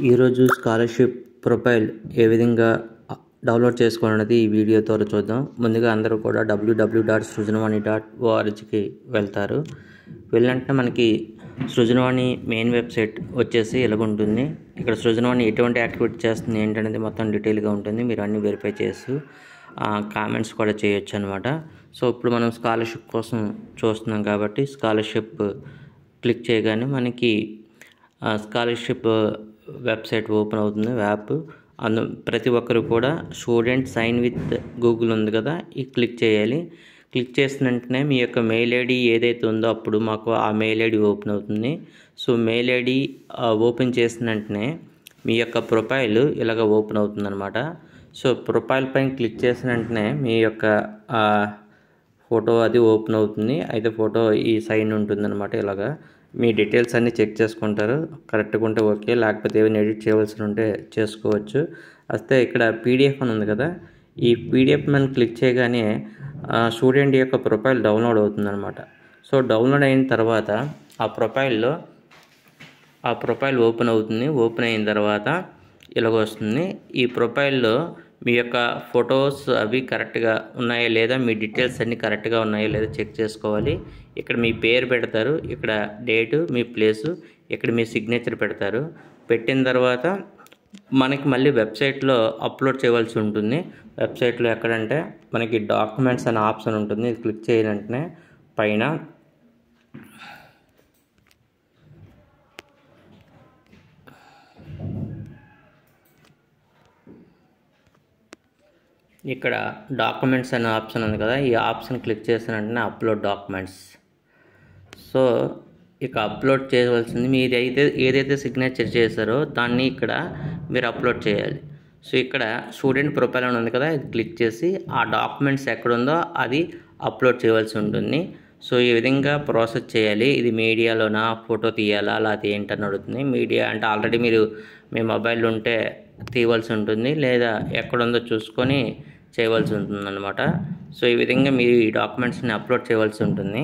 ఈరోజు scholarship profile ఏ విధంగా download చేసుకోవాలన్నది ఈ వీడియో ద్వారా చూద్దాం. ముందుగా అందరూ కూడా www.srujanvani.orgకి వెళ్తారు. వెళ్ళంటే మనకి సృజనవాణి మెయిన్ వెబ్సైట్ వచ్చేసి ఇలాగుంటుంది. ఇక్కడ సృజనవాణి ఎటువంటి యాక్టివిటీ చేస్తుంది ఏంటనేది మొత్తం డీటెయిల్గా ఉంటుంది. మీరు అన్నీ వెరిఫై చేసి కామెంట్స్ కూడా చేయొచ్చు అనమాట. సో ఇప్పుడు మనం స్కాలర్షిప్ కోసం చూస్తున్నాం కాబట్టి స్కాలర్షిప్ క్లిక్ చేయగానే మనకి స్కాలర్షిప్ వెబ్సైట్ ఓపెన్ అవుతుంది. యాప్ ప్రతి ఒక్కరు కూడా స్టూడెంట్ సైన్ విత్ గూగుల్ ఉంది కదా, ఈ క్లిక్ చేయాలి. క్లిక్ చేసిన వెంటనే మీ యొక్క మెయిల్ ఐడి ఏదైతే ఉందో అప్పుడు మాకు ఆ మెయిల్ ఐడి ఓపెన్ అవుతుంది. సో మెయిల్ ఐడి ఓపెన్ చేసిన వెంటనే మీ యొక్క ప్రొఫైల్ ఇలాగ ఓపెన్ అవుతుంది అనమాట. సో ప్రొఫైల్ పైన క్లిక్ చేసిన వెంటనే మీ యొక్క ఫోటో అది ఓపెన్ అవుతుంది. అయితే ఫోటో ఈ సైన్ ఉంటుంది అనమాట. ఇలాగా మీ డీటెయిల్స్ అన్నీ చెక్ చేసుకుంటారు. కరెక్ట్గా ఉంటే ఓకే, లేకపోతే ఏమైనా ఎడిట్ చేయవలసి ఉంటే చేసుకోవచ్చు. అయితే ఇక్కడ పీడిఎఫ్ అని ఉంది కదా, ఈ పీడిఎఫ్ మనం క్లిక్ చేయగానే స్టూడెంట్ యొక్క ప్రొఫైల్ డౌన్లోడ్ అవుతుంది అనమాట. సో డౌన్లోడ్ అయిన తర్వాత ఆ ప్రొఫైల్ ఓపెన్ అవుతుంది. ఓపెన్ అయిన తర్వాత ఇలాగ వస్తుంది. ఈ ప్రొఫైల్లో మీ యొక్క ఫొటోస్ అవి కరెక్ట్గా ఉన్నాయా లేదా, మీ డీటెయిల్స్ అన్నీ కరెక్ట్గా ఉన్నాయా లేదా చెక్ చేసుకోవాలి. ఇక్కడ మీ పేరు పెడతారు, ఇక్కడ డేటు, మీ ప్లేసు, ఇక్కడ మీ సిగ్నేచర్ పెడతారు. పెట్టిన తర్వాత మనకి మళ్ళీ వెబ్సైట్లో అప్లోడ్ చేయవలసి ఉంటుంది. వెబ్సైట్లో ఎక్కడంటే మనకి డాక్యుమెంట్స్ అనే ఆప్షన్ ఉంటుంది. ఇది క్లిక్ చేయని వెంటనే పైన ఇక్కడ డాక్యుమెంట్స్ అనే ఆప్షన్ ఉంది కదా, ఈ ఆప్షన్ క్లిక్ చేసిన వెంటనే అప్లోడ్ డాక్యుమెంట్స్. సో ఇక అప్లోడ్ చేయవలసింది మీరు ఏదైతే సిగ్నేచర్ చేశారో దాన్ని ఇక్కడ మీరు అప్లోడ్ చేయాలి. సో ఇక్కడ స్టూడెంట్ ప్రొఫైల్ అని ఉంది కదా, ఇది క్లిక్ చేసి ఆ డాక్యుమెంట్స్ ఎక్కడుందో అది అప్లోడ్ చేయవలసి ఉంటుంది. సో ఈ విధంగా ప్రాసెస్ చేయాలి. ఇది మీడియాలోనా, ఫోటో తీయాలా, లేకపోతే ఏంటని అడుగుతుంది. మీడియా అంటే ఆల్రెడీ మీరు మీ మొబైల్ ఉంటే తీయవలసి ఉంటుంది, లేదా ఎక్కడుందో చూసుకొని చేయవలసి ఉంటుంది అనమాట. సో ఈ విధంగా మీరు ఈ డాక్యుమెంట్స్ని అప్లోడ్ చేయవలసి ఉంటుంది.